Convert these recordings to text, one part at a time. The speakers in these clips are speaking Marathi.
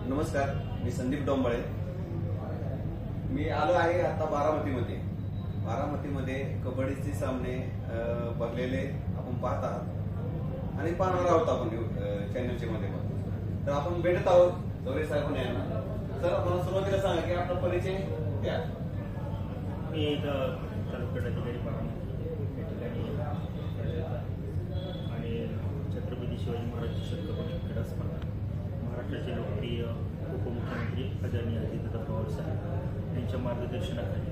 नमस्कार, मी संदीप डोंबळे. मी आलो आहे आता बारामतीमध्ये. बारामतीमध्ये कबड्डीचे सामने भरलेले आपण पाहत आहात आणि पाहणार आहोत आपण चॅनलच्या माध्यमातून. तर आपण भेटत आहोत चौरे साहेब यांना. सर, आपण सुरुवातीला सांगा की आपला परिचय द्या. मी एक तालुका अधिकारी बारामती या ठिकाणी आणि छत्रपती शिवाजी महाराज चषक कबड्डी क्रीडा स्पर्धा महाराष्ट्राचे लोकप्रिय उपमुख्यमंत्री आदरणीय अजितदादा पवार साहेब यांच्या मार्गदर्शनाखाली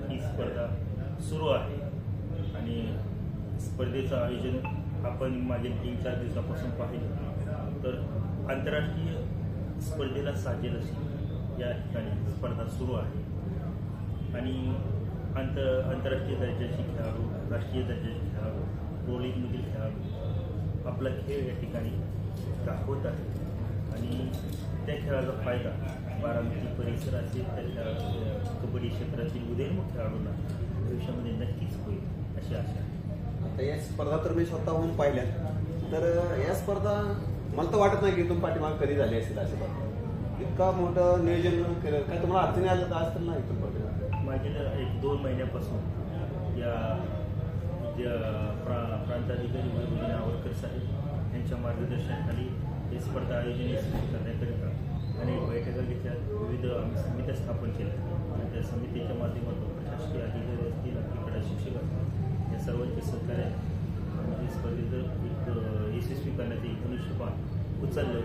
ही स्पर्धा सुरू आहे. आणि स्पर्धेचं आयोजन आपण मागील 3-4 दिवसापासून पाहिलं तर आंतरराष्ट्रीय स्पर्धेला साजेल अशी या ठिकाणी स्पर्धा सुरू आहे. आणि आंतरराष्ट्रीय दर्जाचे खेळाडू, राष्ट्रीय दर्जाचे खेळाडू, प्रो लीगमधील खेळाडू आपला खेळ या ठिकाणी दाखवत आहेत. आणि त्या खेळाचा फायदा बारामती परिसर असेल त्या कबड्डी क्षेत्रातील उदयोन्मुख खेळाडूंना भविष्यामध्ये नक्कीच होईल अशी आशा आहे. आता या स्पर्धा तर मी स्वतःहून पाहिल्या, तर या स्पर्धा मला तर वाटत नाही की इथून पाठीमाग कधी झाली असेल अशी स्पर्धा. इतका मोठं नियोजन केलं, काय तुम्हाला अडचणी आल्या तर असतील ना इथून पाठीमाग? मागील 1-2 महिन्यापासून या प्रांताधिकारी वैभव नावरकर साहेब यांच्या मार्गदर्शनाखाली ही स्पर्धा आयोजन यशस्वी करण्याकरिता अनेक बैठका घेतल्या. विविध आम्ही समित्या स्थापन केल्या आणि त्या समितीच्या माध्यमातून प्रशासकीय अधिकारी असतील, क्रीडा शिक्षक असतील, या सर्वांचे सहकार्य आम्ही स्पर्धेचं एक यशस्वी करण्याचे एक धनुष्यबाण उचललं.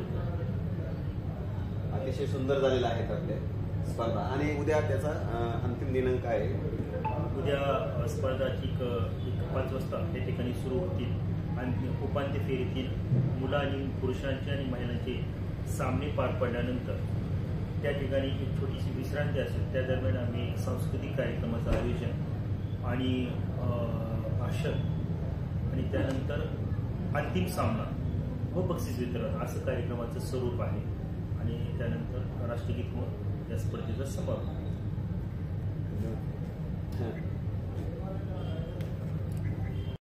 अतिशय सुंदर झालेला आहे आपल्या स्पर्धा. आणि उद्या त्याचा अंतिम दिनांक आहे. उद्या स्पर्धा एक 5 वाजता त्या ठिकाणी सुरू होतील आणि उपांत्य फेरीतील मुलं आणि पुरुषांचे आणि महिलांचे सामने पार पडल्यानंतर त्या ठिकाणी एक छोटीशी विश्रांती असेल. त्या दरम्यान आम्ही एक सांस्कृतिक कार्यक्रमाचं आयोजन आणि भाषण आणि त्यानंतर अंतिम सामना व बक्षीस वितरण असं कार्यक्रमाचं स्वरूप आहे. आणि त्यानंतर राष्ट्रगीत म्हणून या स्पर्धेचा समारोप.